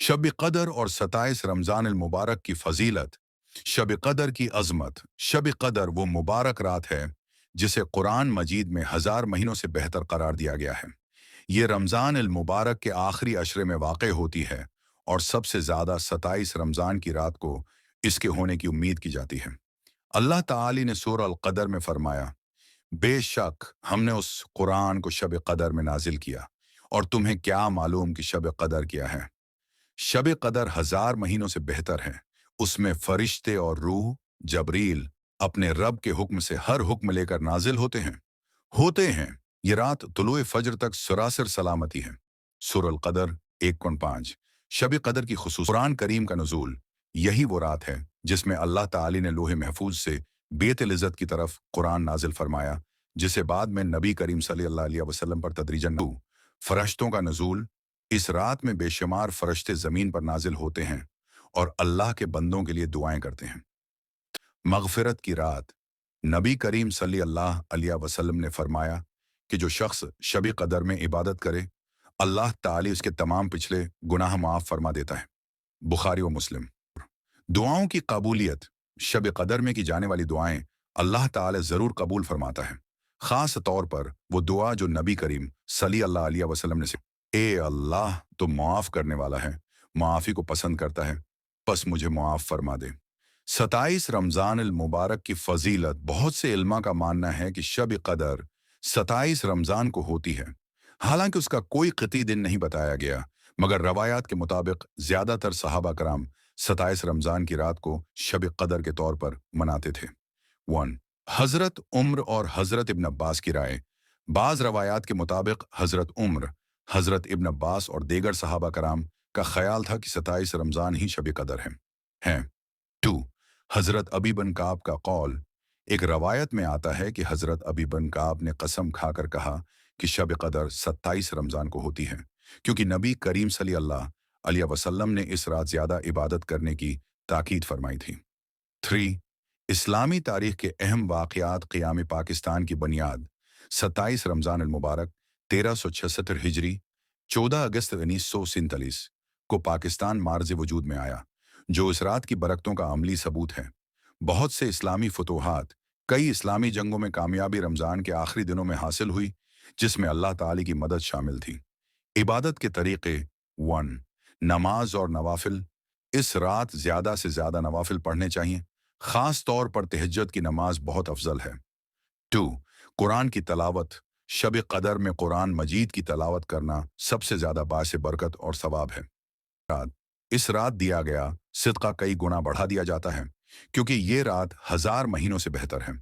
शब कदर और 27 रमज़ान मुबारक की फजीलत। शब कदर की अज़मत। शब कदर वो मुबारक रात है जिसे कुरान मजीद में हज़ार महीनों से बेहतर करार दिया गया है। ये रमज़ान मुबारक के आखिरी अशरे में वाक़ होती है और सबसे ज़्यादा 27 रमज़ान की रात को इसके होने की उम्मीद की जाती है। अल्लाह ताली ने सूरह अल कदर में फरमाया, बेशक हमने उस कुरान को शब कदर में नाजिल किया, और तुम्हें क्या मालूम कि शब कदर क्या है। शब कदर हज़ार महीनों से बेहतर है। उसमें फरिश्ते और रूह जबरील अपने रब के हुक्म से हर हुक्म लेकर नाजिल होते हैं। ये रात तुलुए फजर तक सरासर सलामती है। सूरह अल कदर 1.5। शब कदर की खुसूस कुरान करीम का नुज़ूल। यही वो रात है जिसमें अल्लाह ताली ने लोहे महफूज से बेतल इज़्ज़त की तरफ कुरान नाजिल फरमाया, जिसे बाद में नबी करीम सल्लल्लाहु अलैहि वसल्लम पर तदरीजन फरिश्तों का नुज़ूल। इस रात में बेशुमार फरिश्ते ज़मीन पर नाजिल होते हैं और अल्लाह के बंदों के लिए दुआएं करते हैं। मग़फ़िरत की रात। नबी करीम सल्लल्लाहु अलैहि वसल्लम ने फरमाया कि जो शख्स शब कदर में इबादत करे, अल्लाह ताली उसके तमाम पिछले गुनाह माफ़ फरमा देता है। बुखारी व मुस्लिम। दुआओं की कबूलियत। शब कदर में की जाने वाली दुआएं अल्लाह ताला ज़रूर कबूल फरमाता है, ख़ास तौर पर वो दुआ जो नबी करीम सल्लल्लाहु अलैहि वसल्लम ने ए अल्लाह तो मुआफ़ करने वाला है, मुआफ़ी को पसंद करता है, बस मुझे मुआफ़ फरमा दे। 27 रमज़ान मुबारक की फजीलत। बहुत से इल्मा का मानना है कि शब कदर 27 रमज़ान को होती है। हालांकि उसका कोई क़ती दिन नहीं बताया गया, मगर रवायात के मुताबिक ज़्यादातर सहाबा कराम 27 रमज़ान की रात को शब कदर के तौर पर मनाते थे। 1। हज़रत उम्र और हज़रत इब्न अब्बास की राय। बाज़ रवायात के मुताबिक हज़रत उम्र, हज़रत इब्न अब्बास और दीगर सहाबा कराम का ख्याल था कि 27 रमज़ान ही शब कदर हैं। 2। हज़रत अबी बन काब का कौल। एक रवायत में आता है कि हज़रत अबी बन काब ने कसम खाकर कहा कि शब कदर 27 रमज़ान को होती है, क्योंकि नबी करीम सल्लल्लाहु अलैहि वसल्लम ने इस रात ज़्यादा इबादत करने की ताकीद फरमाई थी। 3। इस्लामी तारीख के अहम वाक़यात। क़याम पाकिस्तान की बुनियाद। 27 रमज़ान मुबारक 1376 हिजरी 14 अगस्त 1947 को पाकिस्तान मार्ज़ वजूद में आया, जो इस रात की बरकतों का अमली सबूत है। बहुत से इस्लामी फतूहात, कई इस्लामी जंगों में कामयाबी रमज़ान के आखिरी दिनों में हासिल हुई, जिसमें अल्लाह ताली की मदद शामिल थी। इबादत के तरीक़े। 1। नमाज और नवाफिल। इस रात ज़्यादा से ज़्यादा नवाफिल पढ़ने चाहिए, ख़ास तौर पर तहज्जुद की नमाज बहुत अफजल है। 2। कुरान की तलावत। शब कदर में कुरान मजीद की तलावत करना सबसे ज़्यादा बाइस बरकत और सवाब है। इस रात दिया गया सिदका कई गुना बढ़ा दिया जाता है, क्योंकि ये रात हज़ार महीनों से बेहतर है।